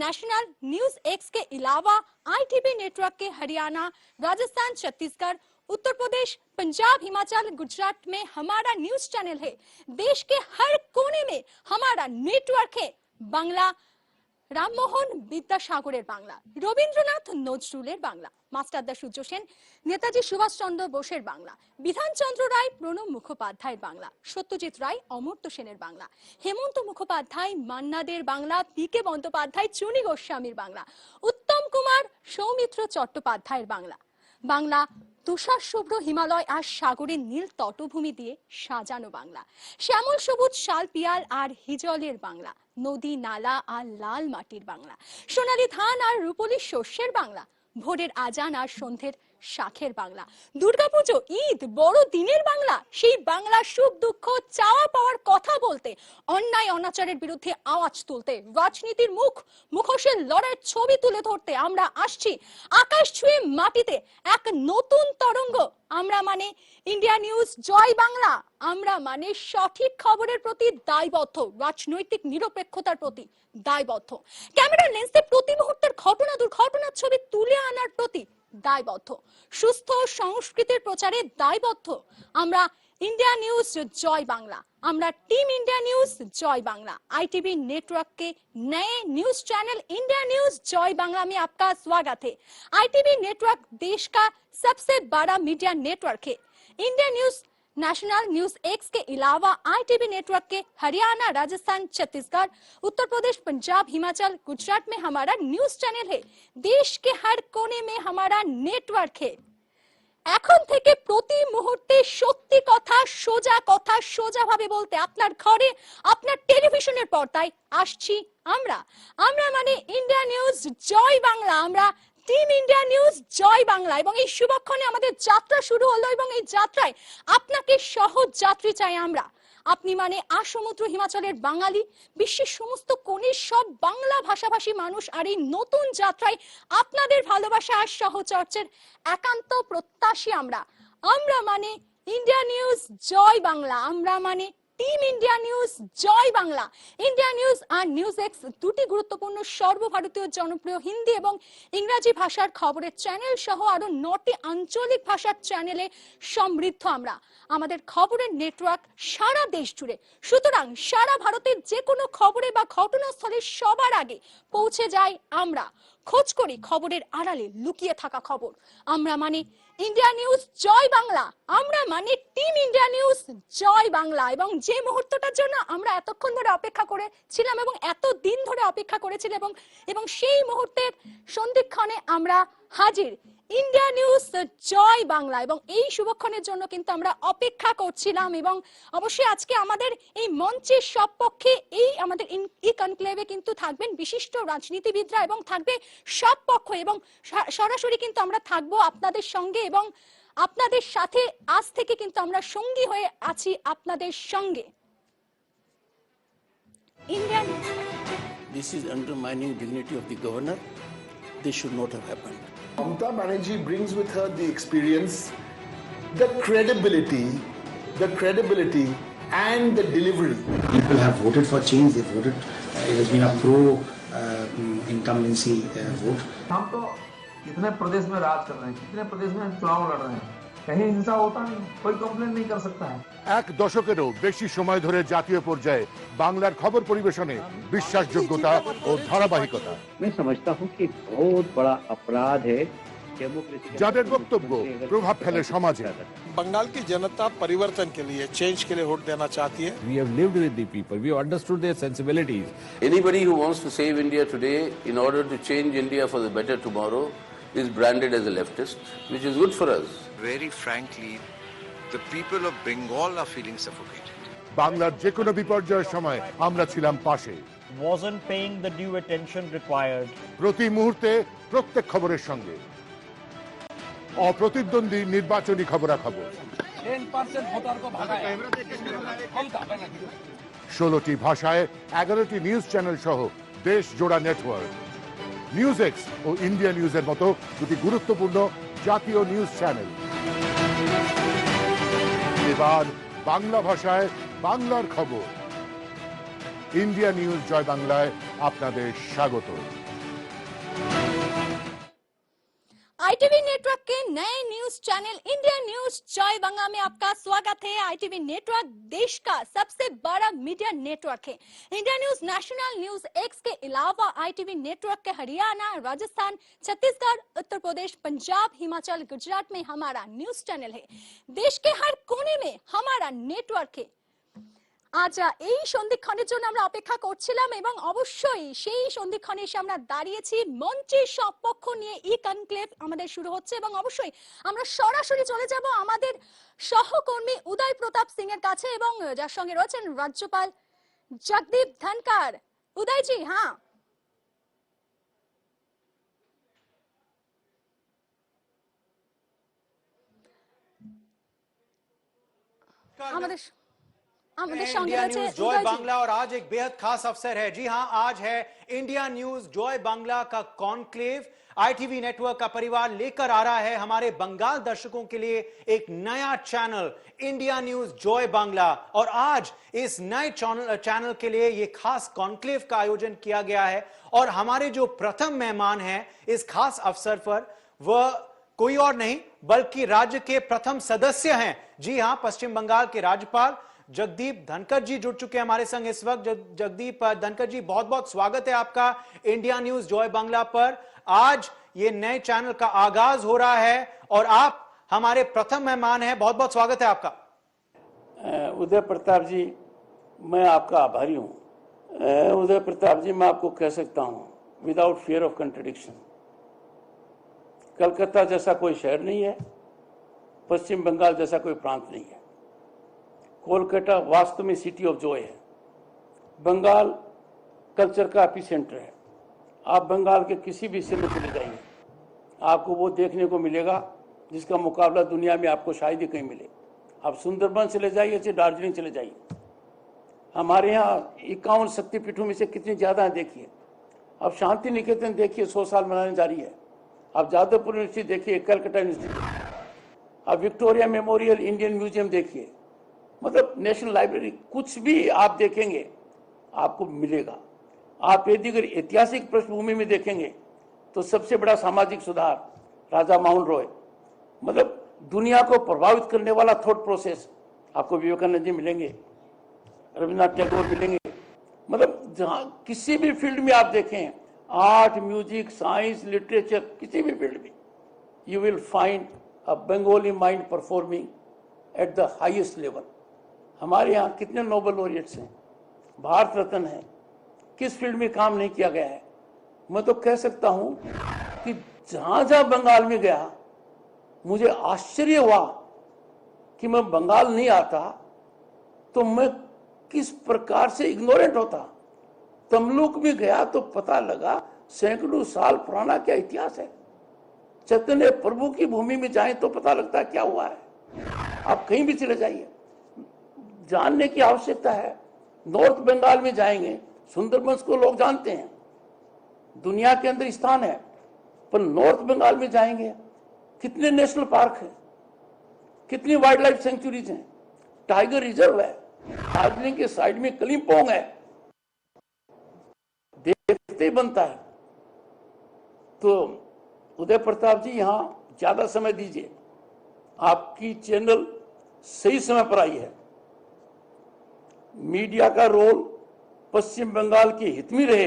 National news x के अलावा ITV network के हरियाणा, राजस्थान, छत्तीसगढ़, उत्तर प्रदेश, पंजाब, हिमाचल, गुजरात में हमारा न्यूज चैनल है। देश के हर कोने में हमारा नेटवर्क है। बांग्ला রামমোহন বিদ্যাসাগরের বাংলা, রবীন্দ্রনাথ নজরুলের বাংলা, মাস্টারদা সূর্য সেন, নেতাজি সুভাষচন্দ্র বোসের বাংলা, বিধানচন্দ্র রায়, প্রণব মুখোপাধ্যায়ের বাংলা, সত্যজিৎ রায়, অমর্ত্য সেনের বাংলা, হেমন্ত মুখোপাধ্যায়, মান্না দের বাংলা, PK বন্দ্যোপাধ্যায়, চুনি গোস্বামীর বাংলা, উত্তম কুমার, সৌমিত্র চট্টোপাধ্যায়ের বাংলা। বাংলা তুষার শুভ্র হিমালয় আর সাগরের নীল তটভূমি দিয়ে সাজানো বাংলা, শ্যামল সবুজ শাল পিয়াল আর হিজলের বাংলা, নদী নালা আর লাল মাটির বাংলা, সোনালী ধান আর রূপলি শস্যের বাংলা, ভোরের আজান আর সন্ধ্যের শাখের বাংলা, দুর্গাপুজো, ঈদ, বড় দিনের বাংলা, সেই বাংলা সুখ দুঃখ চাওয়া পাওয়ার কথা বলতে, অন্যায় অনাচারের বিরুদ্ধে আওয়াজ তুলতে, রাজনীতির মুখোশের লড়াইয়ের ছবি তুলে ধরতে আমরা আসছি আকাশ ছুঁয়ে মাটিতে এক নতুন তরঙ্গ। আমরা মানে ইন্ডিয়া নিউজ জয় বাংলা, আমরা মানে সঠিক খবরের প্রতি দায়বদ্ধ, রাজনৈতিক নিরপেক্ষতার প্রতি দায়বদ্ধ, ক্যামেরার লেন্সে প্রতি মুহূর্তের ঘটনা দুর্ঘটনার ছবি তুলে আনার প্রতি দায়বদ্ধ, সুস্থ সংস্কৃতির প্রচারে দায়বদ্ধ। আমরা इंडिया न्यूज जय बांग्ला, আমরা टीम इंडिया न्यूज जय बांग्ला, ITV नेटवर्क के नए न्यूज चैनल इंडिया न्यूज जय बांग्ला में आपका स्वागत है। ITV नेटवर्क देश का सबसे बड़ा मीडिया नेटवर्क है। India news national news x के अलावा ITV नेटवर्क के हरियाणा, राजस्थान, छत्तीसगढ़, उत्तर प्रदेश, पंजाब, हिमाचल, गुजरात में हमारा न्यूज चैनल है। देश के हर कोने में हमारा नेटवर्क है। এখন থেকে প্রতি মুহূর্তে সত্যি কথা, সোজা ভাবে বলতে আপনার ঘরে, আপনার টেলিভিশনের পর্দায় আসছি আমরা মানে ইন্ডিয়া নিউজ জয় বাংলা, আমরা টিম ইন্ডিয়া নিউজ জয় বাংলা। এবং এই শুভক্ষণে আমাদের যাত্রা শুরু হলো এবং এই যাত্রায় আপনাকে সহজ যাত্রী চাই আমরা। আপনি মানে আসমুদ্র হিমাচলের বাঙালি, বিশ্বের সমস্ত কোণের সব বাংলা ভাষাভাষী মানুষ, আর এই নতুন যাত্রায় আপনাদের ভালোবাসা আর সহচর্যের একান্ত প্রত্যাশী আমরা মানে ইন্ডিয়া নিউজ জয় বাংলা, আমরা মানে টিম ইন্ডিয়া নিউজ জয় বাংলা। ইন্ডিয়া নিউজ আর নিউজ এক্স দুটি গুরুত্বপূর্ণ সর্বভারতীয় জনপ্রিয় হিন্দি এবং ইংরেজি ভাষার খবরের চ্যানেল সহ আরো 9টি আঞ্চলিক ভাষার চ্যানেলে সমৃদ্ধ আমরা। আমাদের খবরের নেটওয়ার্ক সারা দেশ জুড়ে, সুতরাং সারা ভারতের যে কোনো খবরে বা ঘটনাস্থলে সবার আগে পৌঁছে যায় আমরা। খোঁজ করি খবরের আড়ালে লুকিয়ে থাকা খবর। আমরা মানে ইন্ডিয়া নিউজ জয় বাংলা, আমরা মানে টিম ইন্ডিয়া নিউজ জয় বাংলা। এবং যে মুহূর্তটার জন্য আমরা এতক্ষণ ধরে অপেক্ষা করেছিলাম এবং এত দিন ধরে অপেক্ষা করেছিলাম এবং সেই মুহূর্তের সন্ধিক্ষণে আমরা হাজির, ইন্ডিয়া নিউজ জয় বাংলা। এবং এই শুভক্ষণের জন্য কিন্তু আমরা অপেক্ষা করছিলাম এবং অবশ্যই আজকে আমাদের এই মঞ্চের সবপক্ষে এই আমাদের এই কনক্লেভে কিন্তু থাকবেন বিশিষ্ট রাজনীতিবিদরা এবং থাকবে সব পক্ষ এবং সরাসরি কিন্তু আমরা থাকবো আপনাদের সঙ্গে এবং আপনাদের সাথে। আজ থেকে কিন্তু আমরা সঙ্গী হয়ে আছি আপনাদের সঙ্গে। India This is undermining dignity of the governor. This should not have happened. Mamata Banerjee brings with her the experience, the credibility and the delivery. People have voted for change. They voted. It has been a pro-incumbency vote. हम तो कितने प्रदेश में राज कर रहे हैं, कितने प्रदेश में चुनाव लड़ रहे हैं, कहीं हिंसा होता नहीं, कोई कंप्लेन नहीं कर सकता है। এক দশকেরও বেশি সময় ধরে জাতীয় পর্যায়ে বাংলার খবর পরিবেশনে বিশ্বাসযোগ্যতা ও ধারাবাহিকতা। मैं समझता हूं कि बहुत बड़ा अपराध है যাদের বক্তব্য প্রভাব ফেলে সমাজে। बंगाल की जनता परिवर्तन के लिए, चेंज के लिए वोट देना चाहती है। We have lived with the people. We understood their sensibilities. Anybody who wants to save India today in order to change India for the better tomorrow is branded as a leftist, which is good for us. Very frankly, the people of Bengal are feeling suffocated. বাংলার যে কোনো বিপর্যয়ের সময় আমরা ছিলাম পাশে। Wasn't paying the due attention required. প্রতি মুহূর্তে প্রত্যেক খবরের সঙ্গে অপ্রতিদ্বন্দ্বী নির্বাচনী খবরাখবর, 16টি ভাষায় 11টি নিউজ চ্যানেল সহ দেশ জোড়া নেটওয়ার্ক, নিউজ এক্স ও ইন্ডিয়া নিউজের মতো দুটি গুরুত্বপূর্ণ জাতীয় নিউজ চ্যানেল। এবার বাংলা ভাষায় বাংলার খবর। ইন্ডিয়া নিউজ জয় বাংলায় আপনাদের স্বাগত। आईटीवी नेटवर्क के नए news channel India news Joy Bangla में आपका स्वागत है। आईटीवी नेटवर्क देश का सबसे बड़ा मीडिया नेटवर्क है। India news national news x के अलावा आईटीवी नेटवर्क के हरियाणा, राजस्थान, छत्तीसगढ़, उत्तर प्रदेश, पंजाब, हिमाचल, गुजरात में हमारा न्यूज चैनल है। देश के हर कोने में हमारा नेटवर्क है। আজ এই সন্ধিক্ষণের জন্য আমরা অপেক্ষা করছিলাম এবং অবশ্যই সেই সন্ধিক্ষণে এসে আমরা দাঁড়িয়েছি। মন্ত্রীর সপক্ষ নিয়ে ই কনক্লেভ আমাদের শুরু হচ্ছে এবং অবশ্যই আমরা সরাসরি চলে যাব আমাদের সহকর্মী উদয় প্রতাপ সিং এর কাছে এবং যার সঙ্গে রয়েছেন রাজ্যপাল জগদীপ ধনকর। উদয়জি, হ্যাঁ इंडिया न्यूज जॉय बांग्ला और आज एक बेहद खास अवसर है। जी हां, आज है इंडिया न्यूज जॉय बांग्ला का कॉन्क्लेव। आईटीवी नेटवर्क का परिवार लेकर आ रहा है हमारे बंगाल दर्शकों के लिए एक नया channel India news Joy Bangla. और आज इस नए चैनल के लिए ये खास कॉन्क्लेव का आयोजन किया गया है। और हमारे जो प्रथम मेहमान हैं इस खास अवसर पर, वह कोई और नहीं बल्कि राज्य के प्रथम सदस्य हैं। जी हां, पश्चिम बंगाल के राज्यपाल जगदीप धनकड़ जी जुड़ चुके हैं हमारे संग इस वक्त। जगदीप धनकड़ जी, बहुत बहुत स्वागत है आपका इंडिया न्यूज जॉय बांग्ला पर। आज ये नए चैनल का आगाज हो रहा है और आप हमारे प्रथम मेहमान हैं। बहुत बहुत स्वागत है आपका। उदय प्रताप जी, मैं आपका आभारी हूं। उदय प्रताप जी, मैं आपको कह सकता हूं without fear of contradiction, Calcutta जैसा कोई शहर नहीं है, पश्चिम बंगाल जैसा कोई प्रांत नहीं है। कोलकाता वास्तव में सिटी ऑफ जॉय है। बंगाल कल्चर का एपिसेंटर है। आप बंगाल के किसी भी हिस्से में चले जाइए, आपको वो देखने को मिलेगा जिसका मुकाबला दुनिया में आपको शायद ही कहीं मिले। आप सुंदरबन चले जाइए, चाहे दार्जिलिंग चले जाइए। हमारे यहाँ 51 शक्तिपीठों में से कितनी ज़्यादा है देखिए। अब शांति निकेतन देखिए, 100 साल मनाने जारी है। आप जादवपुर यूनिवर्सिटी देखिए, कलकत्ता यूनिवर्सिटी, आप विक्टोरिया मेमोरियल इंडियन म्यूजियम देखिए, मतलब नेशनल लाइब्रेरी, कुछ भी आप देखेंगे आपको मिलेगा। आप यदि अगर ऐतिहासिक पृष्ठभूमि में देखेंगे तो सबसे बड़ा सामाजिक सुधार राजा माउंट रॉय, मतलब दुनिया को प्रभावित करने वाला थॉट प्रोसेस आपको विवेकानंद जी मिलेंगे, रविन्द्रनाथ टैगोर मिलेंगे। मतलब जहाँ किसी भी फील्ड में आप देखें, आर्ट, म्यूजिक, साइंस, लिटरेचर, किसी भी फील्ड में you will find a Bengali mind performing at the highest level. हमारे यहाँ कितने नोबेल लॉरिएट्स हैं, भारत रत्न है, किस फील्ड में काम नहीं किया गया है। मैं तो कह सकता हूं कि जहां जहां बंगाल में गया मुझे आश्चर्य हुआ कि मैं बंगाल नहीं आता तो मैं किस प्रकार से इग्नोरेंट होता। तमलुक में गया तो पता लगा सैकड़ों साल पुराना क्या इतिहास है। चैतन्य प्रभु की भूमि में जाएं तो पता लगता है क्या हुआ है। आप कहीं भी चले जाइए, जानने की आवश्यकता है। नॉर्थ बंगाल में जाएंगे, सुंदरबंस को लोग जानते हैं, दुनिया के अंदर स्थान है, पर नॉर्थ बंगाल में जाएंगे कितने नेशनल पार्क हैं, कितनी वाइल्ड लाइफ सेंचुरीज हैं, टाइगर रिजर्व है, दार्जिलिंग के साइड में कलिम्पोंग है, देखते ही बनता है। तो उदय प्रताप जी, यहां ज्यादा समय दीजिए, आपकी चैनल सही समय पर आई है। मीडिया का रोल पश्चिम बंगाल के हित में रहे,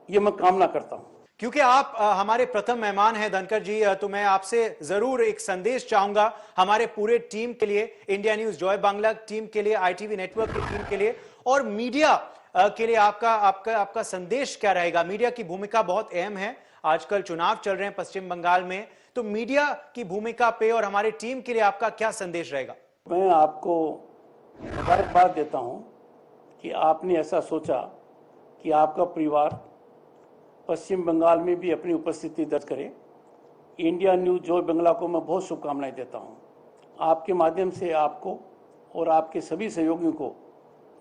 ये मैं कामना करता हूं। क्योंकि आप हमारे प्रथम मेहमान हैं धनकड़ जी, तो मैं आपसे जरूर एक संदेश चाहूंगा हमारे पूरे टीम के लिए, India news Joy Bangla team के लिए, आईटीवी नेटवर्क की टीम के लिए और मीडिया के लिए आपका संदेश क्या रहेगा। मीडिया की भूमिका बहुत अहम है, आजकल चुनाव चल रहे हैं पश्चिम बंगाल में, तो मीडिया की भूमिका पे और हमारी टीम के लिए आपका क्या संदेश रहेगा। मैं आपको मुबारकबाद देता हूं कि आपने ऐसा सोचा कि आपका परिवार पश्चिम बंगाल में भी अपनी उपस्थिति दर्ज करे। इंडिया न्यूज जॉय बांग्ला को मैं बहुत शुभकामनाएं देता हूं। आपके माध्यम से आपको और आपके सभी सहयोगियों को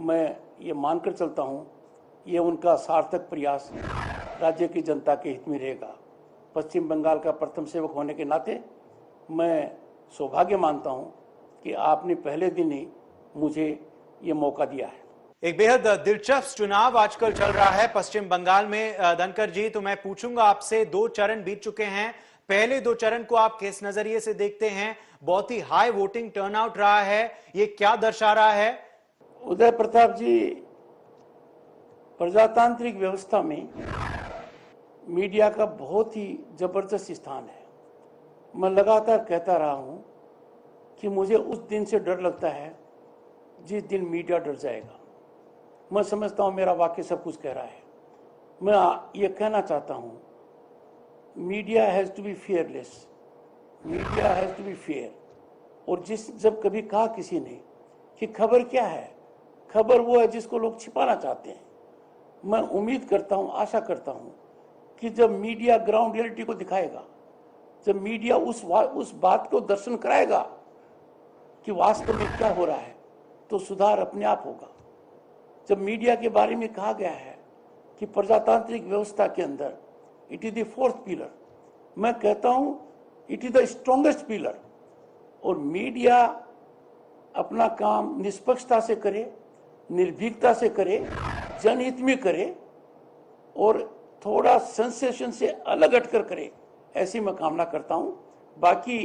मैं ये मानकर चलता हूं, ये उनका सार्थक प्रयास राज्य की जनता के हित में रहेगा। पश्चिम बंगाल का प्रथम सेवक होने के नाते मैं सौभाग्य मानता हूं कि आपने पहले दिन ही मुझे ये मौका दिया है। एक बेहद दिलचस्प चुनाव आजकल चल रहा है पश्चिम बंगाल में। धनकर जी, तो मैं पूछूंगा आपसे, 2 चरण बीत चुके हैं, पहले 2 चरण को आप किस नजरिए से देखते हैं? बहुत ही हाई वोटिंग टर्नआउट रहा है, ये क्या दर्शा रहा है? उदय प्रताप जी, प्रजातांत्रिक व्यवस्था में मीडिया का बहुत ही जबरदस्त स्थान है। मैं लगातार कहता रहा हूं कि मुझे उस दिन से डर लगता है जिस दिन मीडिया डर जाएगा। मैं समझता हूं मेरा वाक्य सब कुछ कह रहा है। मैं ये कहना चाहता हूं, media has to be fearless, media has to be fair. और जब कभी कहा किसी ने कि खबर क्या है, खबर वो है जिसको लोग छिपाना चाहते हैं। मैं उम्मीद करता हूं, आशा करता हूं कि जब मीडिया ग्राउंड रियलिटी को दिखाएगा, जब मीडिया उस बात को दर्शन कराएगा कि वास्तव में क्या हो रहा है, तो सुधार अपने आप होगा। जब मीडिया के बारे में कहा गया है कि प्रजातांत्रिक व्यवस्था के अंदर it is the 4th pillar, मैं कहता हूं it is the strongest pillar. और मीडिया अपना काम निष्पक्षता से करे, निर्भीकता से करे, जनहित में करे और थोड़ा सेंसेशन से अलग हटकर करे, ऐसी मैं कामना करता हूं। बाकी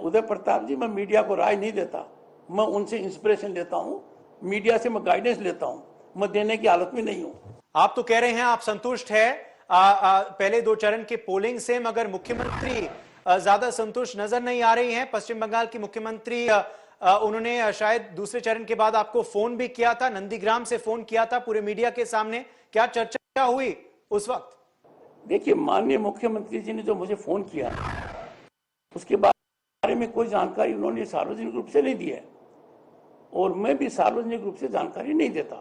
उदय प्रताप जी, मैं मीडिया को राय नहीं देता, मैं उनसे इंस्पिरेशन लेता हूं, मीडिया से मैं गाइडेंस लेता हूं, मैं देने की हालत में नहीं हूं। आप तो कह रहे हैं आप संतुष्ट है पहले 2 चरण के पोलिंग से, मगर मुख्यमंत्री ज्यादा संतुष्ट नजर नहीं आ रही हैं। पश्चिम बंगाल की मुख्यमंत्री, उन्होंने शायद दूसरे चरण के बाद आपको फोन भी किया था, नंदीग्राम से फोन किया था पूरे मीडिया के सामने, क्या चर्चा हुई उस वक्त? देखिए, माननीय मुख्यमंत्री जी ने जो मुझे फोन किया, उसके बारे में कोई जानकारी उन्होंने सार्वजनिक रूप से नहीं दी है और मैं भी सार्वजनिक रूप से जानकारी नहीं देता।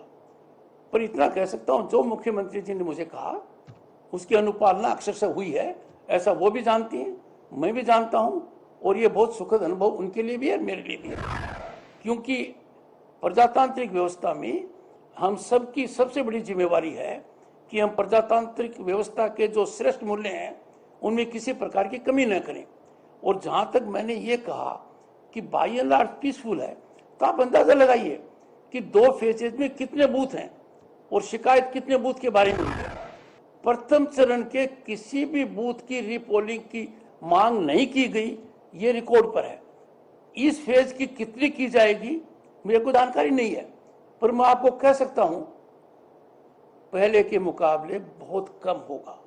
पर इतना कह सकता हूं, जो मुख्यमंत्री जी ने मुझे कहा उसकी अनुपालना अक्षरशः हुई है, ऐसा वो भी जानती हैं, मैं भी जानता हूं। और ये बहुत सुखद अनुभव उनके लिए भी है, मेरे लिए भी है, क्योंकि प्रजातांत्रिक व्यवस्था में हम सबकी सबसे बड़ी जिम्मेवारी है कि हम प्रजातांत्रिक व्यवस्था के जो श्रेष्ठ मूल्य हैं उनमें किसी प्रकार की कमी न करें। और जहां तक मैंने ये कहा कि बाय एंड लार्ज पीसफुल है, तो आप अंदाजा लगाइए कि 2 फेजेज में कितने बूथ हैं और शिकायत कितने बूथ के बारे में हुई है। प्रथम चरण के किसी भी बूथ की रीपोलिंग की मांग नहीं की गई, ये रिकॉर्ड पर है। इस फेज की कितनी की जाएगी मेरे को जानकारी नहीं है, पर मैं आपको कह सकता हूं पहले के मुकाबले बहुत कम होगा।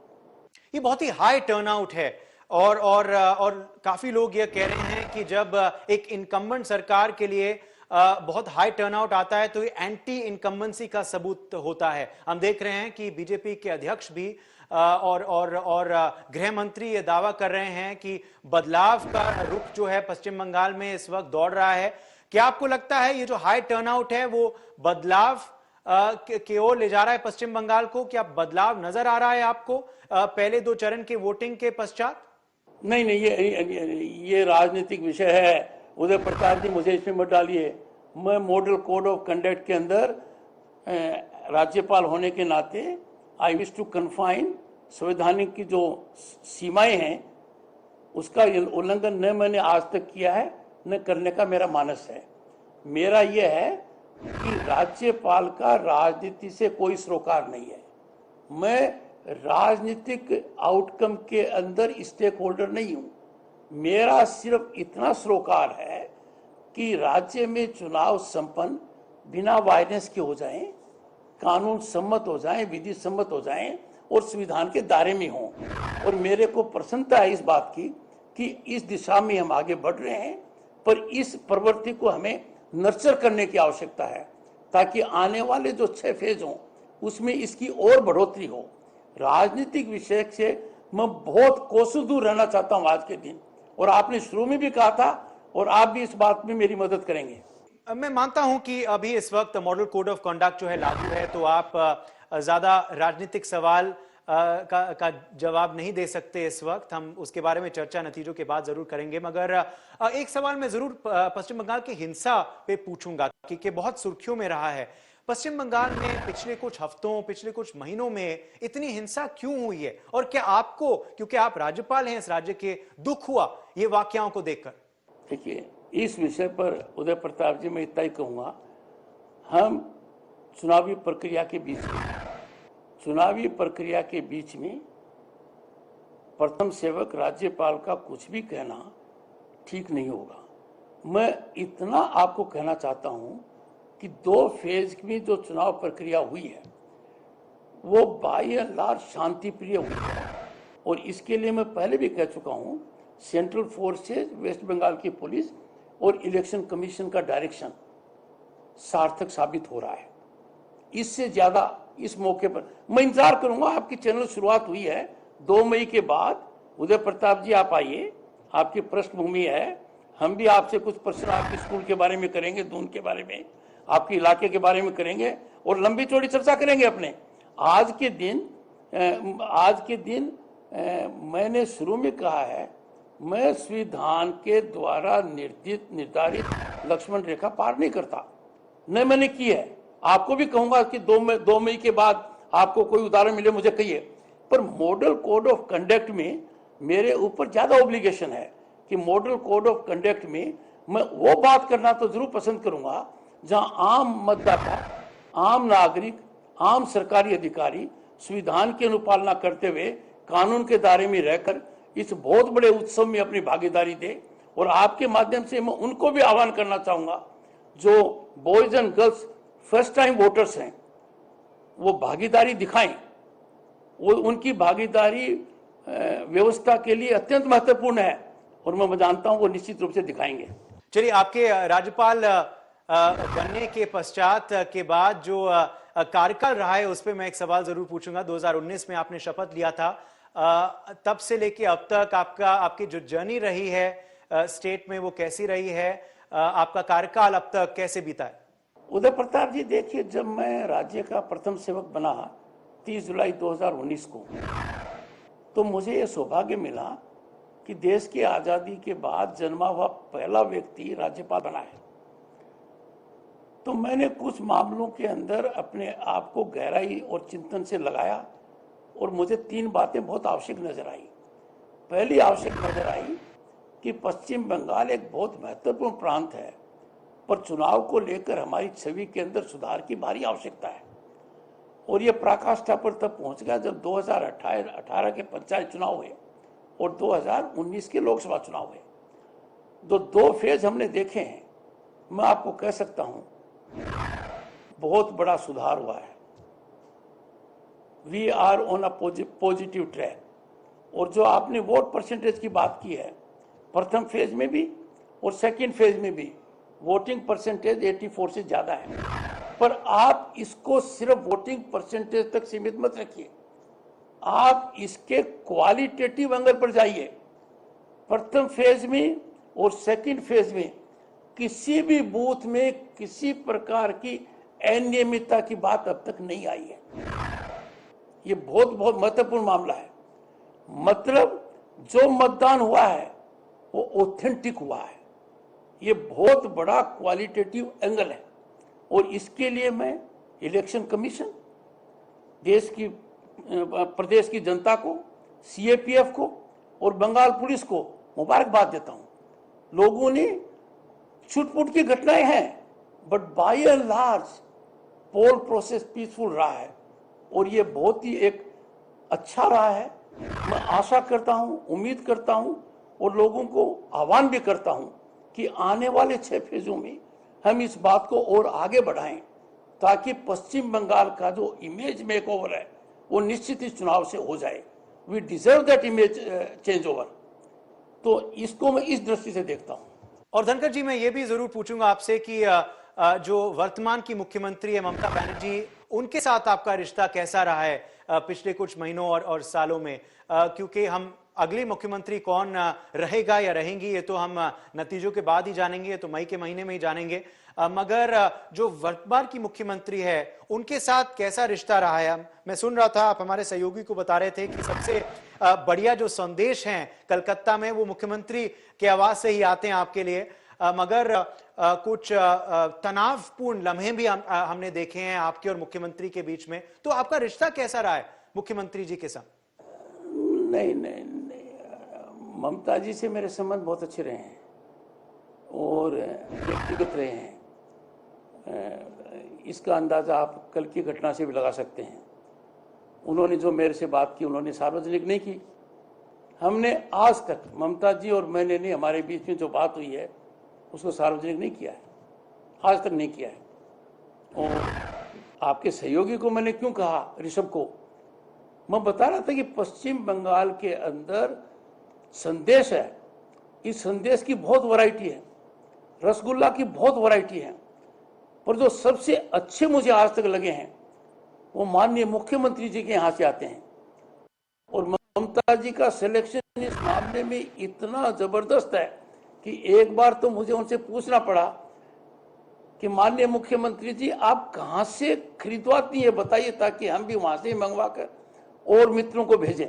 ये बहुत ही हाई टर्नआउट है और काफी लोग ये कह रहे हैं कि जब एक इनकम्बेंट सरकार के लिए बहुत हाई टर्नआउट आता है तो ये एंटी इनकम्बेंसी का सबूत होता है। हम देख रहे हैं कि बीजेपी के अध्यक्ष भी और गृह मंत्री ये दावा कर रहे हैं कि बदलाव का रुख जो है पश्चिम बंगाल में इस वक्त दौड़ रहा है। क्या आपको लगता है ये जो हाई टर्नआउट है वो बदलाव की ओर ले जा रहा है पश्चिम बंगाल को? क्या बदलाव नजर आ रहा है आपको पहले 2 चरण के वोटिंग के पश्चात? नहीं, ये राजनीतिक विषय है उदय प्रताप जी, मुझे इसमें मत डालिए। मैं मॉडल कोड ऑफ कंडक्ट के अंदर राज्यपाल होने के नाते आई विश टू कन्फाइन, संवैधानिक की जो सीमाएं हैं उसका उल्लंघन न मैंने आज तक किया है न करने का मेरा मानस है। मेरा यह है कि राज्यपाल का राजनीति से कोई सरोकार नहीं है। मैं राजनीतिक आउटकम के अंदर स्टेक होल्डर नहीं हूं। मेरा सिर्फ इतना सरोकार है कि राज्य में चुनाव संपन्न बिना वायलेंस के हो जाएं, कानून सम्मत हो जाएं, विधि सम्मत हो जाएं और संविधान के दायरे में हों। और मेरे को प्रसन्नता है इस बात की कि इस दिशा में हम आगे बढ़ रहे हैं, पर इस प्रवृत्ति को हमें नर्चर करने की आवश्यकता है ताकि आने वाले जो 6 फेज हों उसमें इसकी और बढ़ोतरी हो। राजनीतिक विषय से मैं बहुत कोसों दूर रहना चाहता हूं आज के दिन, और आपने शुरू में भी कहा था और आप भी इस बात में मेरी मदद करेंगे। मैं मानता हूं कि अभी इस वक्त मॉडल कोड ऑफ कंडक्ट जो है लागू है, तो आप ज्यादा राजनीतिक सवाल का जवाब नहीं दे सकते इस वक्त। हम उसके बारे में चर्चा नतीजों के बाद जरूर करेंगे, मगर एक सवाल मैं जरूर पश्चिम बंगाल की हिंसा पे पूछूंगा कि बहुत सुर्खियों में रहा है। पश्चिम बंगाल में पिछले कुछ हफ्तों, पिछले कुछ महीनों में इतनी हिंसा क्यों हुई है, और क्या आपको, क्योंकि आप राज्यपाल हैं इस राज्य के, दुख हुआ ये वाकयाओं को देखकर? देखिए, इस विषय पर उदय प्रताप जी मैं इतना ही कहूंगा, हम चुनावी प्रक्रिया के बीच में प्रथम सेवक राज्यपाल का कुछ भी कहना ठीक नहीं होगा। मैं इतना आपको कहना चाहता हूं कि 2 फेज में जो चुनाव प्रक्रिया हुई है वो बाय एंड लार्ज शांतिप्रिय हुई है, और इसके लिए मैं पहले भी कह चुका हूं, सेंट्रल फोर्सेज, वेस्ट बंगाल की पुलिस और इलेक्शन कमीशन का डायरेक्शन सार्थक साबित हो रहा है। इससे ज्यादा इस मौके पर मैं इंतजार करूंगा। आपकी चैनल शुरुआत हुई है 2 मई के बाद। उदय प्रताप जी आप आइए, आपकी पृष्ठभूमि है, हम भी आपसे कुछ प्रश्न आपके स्कूल के बारे में करेंगे, दून के बारे में, आपके इलाके के बारे में करेंगे और लंबी चौड़ी चर्चा करेंगे अपने। आज के दिन मैंने शुरू में कहा है, मैं संविधान के द्वारा निर्धारित लक्ष्मण रेखा पार नहीं करता, न मैंने की है। आपको भी कहूंगा कि 2 मई के बाद आपको कोई उदाहरण मिले मुझे कहिए, पर मॉडल कोड ऑफ कंडक्ट में मेरे ऊपर ज्यादा ऑब्लिगेशन है कि मॉडल कोड ऑफ कंडक्ट में मैं वो बात करना तो जरूर पसंद करूंगा जहां आम मतदाता, आम नागरिक, आम सरकारी अधिकारी संविधान की अनुपालना करते हुए कानून के दायरे में रहकर इस बहुत बड़े उत्सव में अपनी भागीदारी दे। और आपके माध्यम से मैं उनको भी आह्वान करना चाहूंगा जो boys and girls first time voters हैं, वो भागीदारी दिखाएं। वो उनकी भागीदारी व्यवस्था के लिए अत्यंत महत्वपूर्ण है और मैं जानता हूं वो निश्चित रूप से दिखाएंगे। चलिए, आपके राज्यपाल बनने के पश्चात के बाद जो कार्यकाल रहा है उस पर मैं एक सवाल जरूर पूछूंगा। 2019 में आपने शपथ लिया था, तब से लेके अब तक आपकी जो जर्नी रही है स्टेट में वो कैसी रही है? आपका कार्यकाल अब तक कैसे बीता है? उदय प्रताप जी, देखिए, जब मैं राज्य का प्रथम सेवक बना 30 जुलाई 2019 को, तो मुझे यह सौभाग्य मिला कि देश की आजादी के बाद जन्मा हुआ पहला व्यक्ति राज्यपाल बना है। तो मैंने कुछ मामलों के अंदर अपने आप को गहराई और चिंतन से लगाया और मुझे 3 बातें बहुत आवश्यक नजर आई। पहली आवश्यक नजर आई कि पश्चिम बंगाल एक बहुत महत्वपूर्ण प्रांत है, पर चुनाव को लेकर हमारी छवि के अंदर सुधार की भारी आवश्यकता है। और यह पराकाष्ठा पर तब पहुंच गया जब 2018 के पंचायत चुनाव हुए और 2019 के लोकसभा चुनाव हुए। 2 फेज हमने देखे हैं। मैं आपको कह सकता हूं बहुत बड़ा सुधार हुआ है। We are on a positive track. और जो आपने वोट परसेंटेज की बात की है, प्रथम फेज में भी और सेकंड फेज में भी वोटिंग परसेंटेज 84 से ज्यादा है। पर आप इसको सिर्फ वोटिंग परसेंटेज तक सीमित मत रखिए, आप इसके क्वालिटेटिव एंगल पर जाइए। प्रथम फेज में और सेकंड फेज में किसी भी बूथ में किसी प्रकार की अनियमितता की बात अब तक नहीं आई है। ये बहुत महत्वपूर्ण मामला है। मतलब जो मतदान हुआ है वो ऑथेंटिक हुआ है। ये बहुत बड़ा क्वालिटेटिव एंगल है और इसके लिए मैं इलेक्शन कमीशन, प्रदेश की जनता को, सीएपीएफ को और बंगाल पुलिस को मुबारकबाद देता हूं। लोगों ने छुटपुट की घटनाएं हैं, but by and large poll process peaceful रहा है और ये बहुत ही एक अच्छा रहा है। मैं आशा करता हूं, उम्मीद करता हूं और लोगों को आह्वान भी करता हूं कि आने वाले 6 फेजों में हम इस बात को और आगे बढ़ाएं ताकि पश्चिम बंगाल का जो इमेज मेकओवर है वो निश्चित इस चुनाव से हो जाए। We deserve that image change over. तो इसको मैं इस दृष्टि से देखता हूं। और धनखड़ जी, मैं ये भी जरूर पूछूंगा आपसे कि जो वर्तमान की मुख्यमंत्री है ममता बनर्जी, उनके साथ आपका रिश्ता कैसा रहा है पिछले कुछ महीनों और सालों में? क्योंकि हम अगली मुख्यमंत्री कौन रहेगा या रहेंगी ये तो हम नतीजों के बाद ही जानेंगे, ये तो मई के महीने में ही जानेंगे। मगर जो वर्तमान की मुख्यमंत्री है उनके साथ कैसा रिश्ता रहा है? मैं सुन रहा था, आप हमारे सहयोगी को बता रहे थे कि सबसे बढ़िया जो संदेश हैं कलकत्ता में वो मुख्यमंत्री के आवाज से ही आते हैं आपके लिए। मगर कुछ तनावपूर्ण लम्हे भी हमने देखे हैं आपके और मुख्यमंत्री के बीच में। तो आपका रिश्ता कैसा रहा है मुख्यमंत्री जी के साथ? नहीं, ममता जी से मेरे संबंध बहुत अच्छे रहे हैं और व्यक्तिगत रहे हैं। इसका अंदाज़ा आप कल की घटना से भी लगा सकते हैं। उन्होंने जो मेरे से बात की उन्होंने सार्वजनिक नहीं की। हमने आज तक, ममता जी और मैंने नहीं, हमारे बीच में जो बात हुई है उसको सार्वजनिक नहीं किया है, आज तक नहीं किया है। और आपके सहयोगी को मैंने क्यों कहा, ऋषभ को, मैं बता रहा था कि पश्चिम बंगाल के अंदर संदेश है, इस संदेश की बहुत वैरायटी है, रसगुल्ला की बहुत वैरायटी है, पर जो सबसे अच्छे मुझे आज तक लगे हैं वो माननीय मुख्यमंत्री जी के यहाँ से आते हैं। और ममता जी का सिलेक्शन इस मामले में इतना जबरदस्त है कि एक बार तो मुझे उनसे पूछना पड़ा कि माननीय मुख्यमंत्री जी आप कहाँ से खरीदवाती है बताइए, ताकि हम भी वहां से मंगवा कर और मित्रों को भेजें।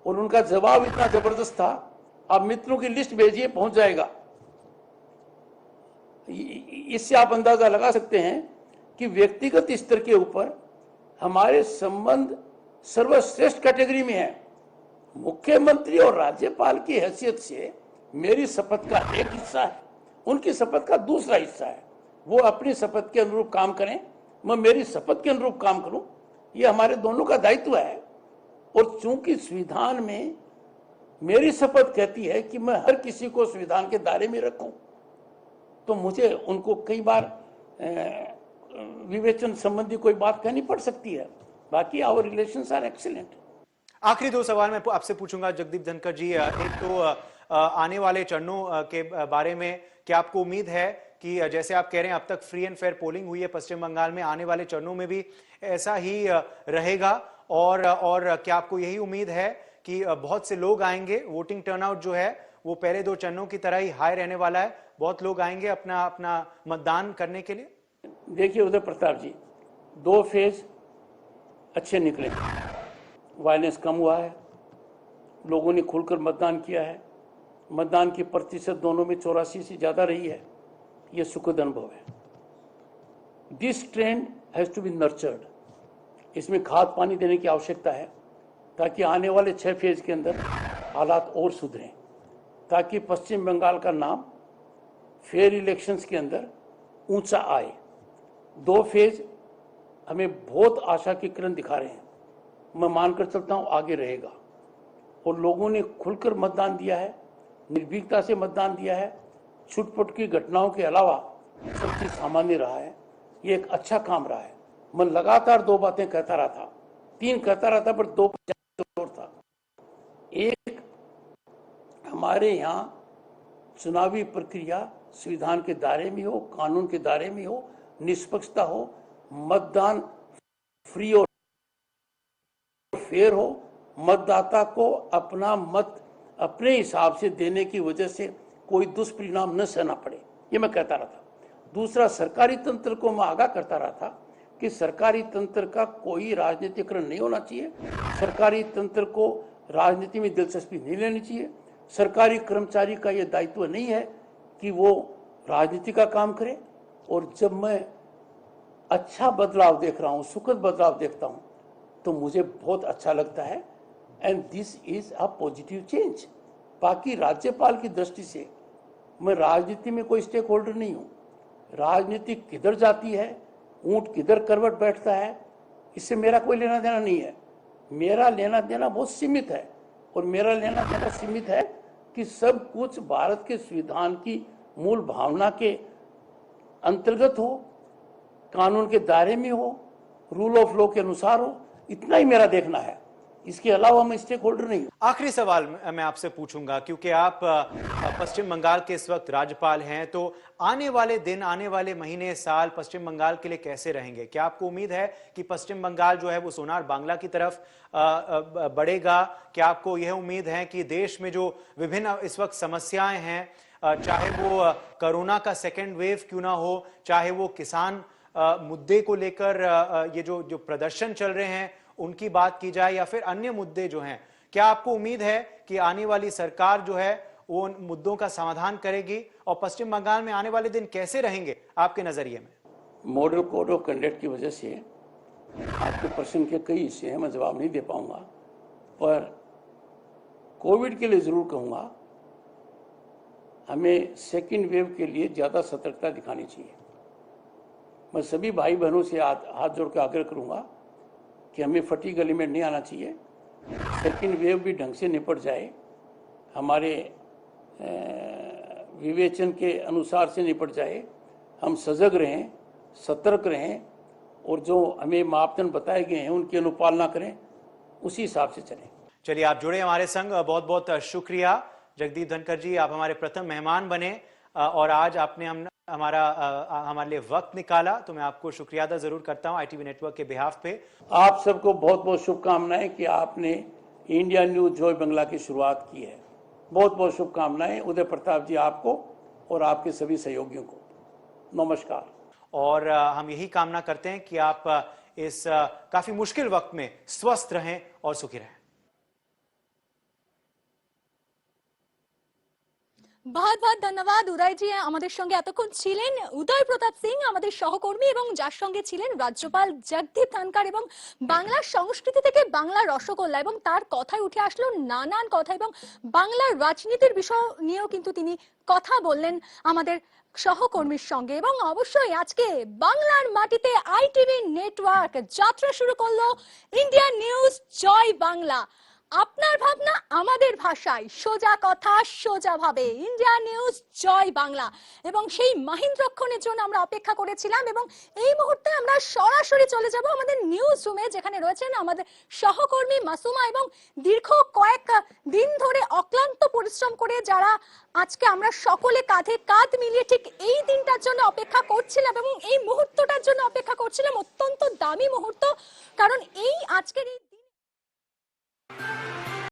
और उनका जवाब इतना जबरदस्त था, आप मित्रों की लिस्ट भेजिए, पहुंच जाएगा। इससे आप अंदाजा लगा सकते हैं कि व्यक्तिगत स्तर के ऊपर हमारे संबंध सर्वश्रेष्ठ कैटेगरी में है। मुख्यमंत्री और राज्यपाल की हैसियत से मेरी शपथ का एक हिस्सा है, उनकी शपथ का दूसरा हिस्सा है। वो अपनी शपथ के अनुरूप काम करें, मैं मेरी शपथ के अनुरूप काम करूं, ये हमारे दोनों का दायित्व है। और चूंकि संविधान में मेरी शपथ कहती है कि मैं हर किसी को संविधान के दायरे में रखूं, तो मुझे उनको कई बार विवेचन संबंधी कोई बात कहनी पड़ सकती है। बाकी आवर रिलेशंस आर एक्सीलेंट। आखिरी दो सवाल मैं आपसे पूछूंगा जगदीप धनखड़ जी। एक तो आने वाले चरणों के बारे में क्या आपको उम्मीद है कि जैसे आप कह रहे हैं अब तक फ्री एंड फेयर पोलिंग हुई है पश्चिम बंगाल में, आने वाले चरणों में भी ऐसा ही रहेगा? और क्या आपको यही उम्मीद है कि बहुत से लोग आएंगे, वोटिंग टर्नआउट जो है वो पहले दो चरणों की तरह ही हाई रहने वाला है, बहुत लोग आएंगे अपना अपना मतदान करने के लिए? देखिए उदय प्रताप जी, दो फेज अच्छे निकले, वायलेंस कम हुआ है, लोगों ने खुलकर मतदान किया है, मतदान की प्रतिशत दोनों में 84 से ज्यादा रही है, यह सुखद अनुभव है। This trend has to be nurtured, इसमें खाद पानी देने की आवश्यकता है ताकि आने वाले 6 फेज के अंदर हालात और सुधरें, ताकि पश्चिम बंगाल का नाम फेयर इलेक्शंस के अंदर ऊंचा आए। 2 फेज हमें बहुत आशा की किरण दिखा रहे हैं, मैं मानकर चलता हूं आगे रहेगा। और लोगों ने खुलकर मतदान दिया है, निर्भीकता से मतदान दिया है, छुटपुट की घटनाओं के अलावा सब चीज सामान्य रहा है, ये एक अच्छा काम रहा है। मैं लगातार 2 बातें कहता रहा था, 3 कहता रहा था, पर 2 पर जोर था। एक, हमारे यहाँ चुनावी प्रक्रिया संविधान के दायरे में हो, कानून के दायरे में हो, निष्पक्षता हो, मतदान फ्री और फेयर हो, मतदाता को अपना मत अपने हिसाब से देने की वजह से कोई दुष्परिणाम न सहना पड़े, ये मैं कहता रहा था। दूसरा, सरकारी तंत्र को मैं आगाह करता रहा था कि सरकारी तंत्र का कोई राजनीतिकरण नहीं होना चाहिए, सरकारी तंत्र को राजनीति में दिलचस्पी नहीं लेनी चाहिए, सरकारी कर्मचारी का यह दायित्व नहीं है कि वो राजनीति का काम करे। और जब मैं अच्छा बदलाव देख रहा हूं, सुखद बदलाव देखता हूं, तो मुझे बहुत अच्छा लगता है, and this is a positive change. बाकी राज्यपाल की दृष्टि से मैं राजनीति में कोई स्टेक होल्डर नहीं हूं, राजनीति किधर जाती है, ऊंट किधर करवट बैठता है, इससे मेरा कोई लेना देना नहीं है। मेरा लेना देना बहुत सीमित है, और मेरा लेना देना सीमित है कि सब कुछ भारत के संविधान की मूल भावना के अंतर्गत हो, कानून के दायरे में हो, रूल ऑफ लॉ के अनुसार हो, इतना ही मेरा देखना है, इसके अलावा मैं स्टेक होल्डर नहीं हूं। आखिरी सवाल मैं आपसे पूछूंगा, क्योंकि आप पश्चिम बंगाल के इस वक्त राज्यपाल हैं, तो आने वाले दिन, आने वाले महीने, साल पश्चिम बंगाल के लिए कैसे रहेंगे? क्या आपको उम्मीद है कि पश्चिम बंगाल जो है वो सोनार बांग्ला की तरफ बढ़ेगा? क्या आपको यह उम्मीद है कि देश में जो विभिन्न इस वक्त समस्याएं हैं, चाहे वो कोरोना का सेकेंड वेव क्यों ना हो, चाहे वो किसान मुद्दे को लेकर ये जो प्रदर्शन चल रहे हैं उनकी बात की जाए, या फिर अन्य मुद्दे जो हैं, क्या आपको उम्मीद है कि आने वाली सरकार जो है वो उन मुद्दों का समाधान करेगी? और पश्चिम बंगाल में आने वाले दिन कैसे रहेंगे आपके नजरिए में? मॉडल कोड ऑफ कंडक्ट की वजह से आपके प्रश्न के कई हिस्से हैं, मैं जवाब नहीं दे पाऊंगा, पर कोविड के लिए जरूर कहूंगा, हमें सेकेंड वेव के लिए ज्यादा सतर्कता दिखानी चाहिए। मैं सभी भाई बहनों से हाथ जोड़ के आग्रह करूंगा कि हमें फटी गली में नहीं आना चाहिए। सेकेंड वेव भी ढंग से निपट जाए, हमारे विवेचन के अनुसार से निपट जाए। हम सजग रहें, सतर्क रहें और जो हमें मापदंड बताए गए हैं उनकी अनुपालना करें, उसी हिसाब से चलें। चलिए, आप जुड़े हमारे संग, बहुत बहुत शुक्रिया। जगदीप धनखड़ जी, आप हमारे प्रथम मेहमान बने और आज आपने हमारे लिए वक्त निकाला, तो मैं आपको शुक्रिया अदा जरूर करता हूं ITV नेटवर्क के बिहाफ पे। आप सबको बहुत बहुत शुभकामनाएं कि आपने इंडिया न्यूज जॉय बांग्ला की शुरुआत की है। बहुत बहुत शुभकामनाएं उदय प्रताप जी आपको और आपके सभी सहयोगियों को। नमस्कार। और हम यही कामना करते हैं कि आप इस काफी मुश्किल वक्त में स्वस्थ रहें और सुखी रहें। बहुत बहुत ধন্যবাদ উদয় জি। আমাদের সঙ্গে এতক্ষণ ছিলেন উদয় প্রতাপ সিং, আমাদের সহকর্মী, এবং যার সঙ্গে ছিলেন রাজ্যপাল জগদীপ ধনখড়, এবং বাংলার সংস্কৃতি থেকে বাংলার রসগোল্লা, এবং তার কথায় উঠে আসলো নানান কথা, এবং বাংলার রাজনীতির বিষয় নিয়েও কিন্তু তিনি কথা বললেন আমাদের সহকর্মীর সঙ্গে। এবং অবশ্যই আজকে বাংলার মাটিতে ITV নেটওয়ার্ক যাত্রা শুরু করলো ইন্ডিয়া নিউজ জয় বাংলা। আপনার ভাবনা আমাদের ভাষায়, সোজা কথা সোজা ভাবে, ইন্ডিয়া নিউজ জয় বাংলা। এবং সেই মাহিন্দ্রক্ষণের জন্য আমরা অপেক্ষা করেছিলাম, এবং এই মুহূর্তে আমরা সরাসরি চলে যাব আমাদের নিউজ রুমে, যেখানে রয়েছেন আমাদের সহকর্মী মাসুমা, এবং দীর্ঘ কয়েক দিন ধরে অক্লান্ত পরিশ্রম করে যারা আজকে আমরা সকলে কাঁধে কাঁধ মিলিয়ে ঠিক এই দিনটার জন্য অপেক্ষা করছিলাম এবং এই মুহূর্তটার জন্য অপেক্ষা করছিলাম। অত্যন্ত দামি মুহূর্ত, কারণ এই আজকের এই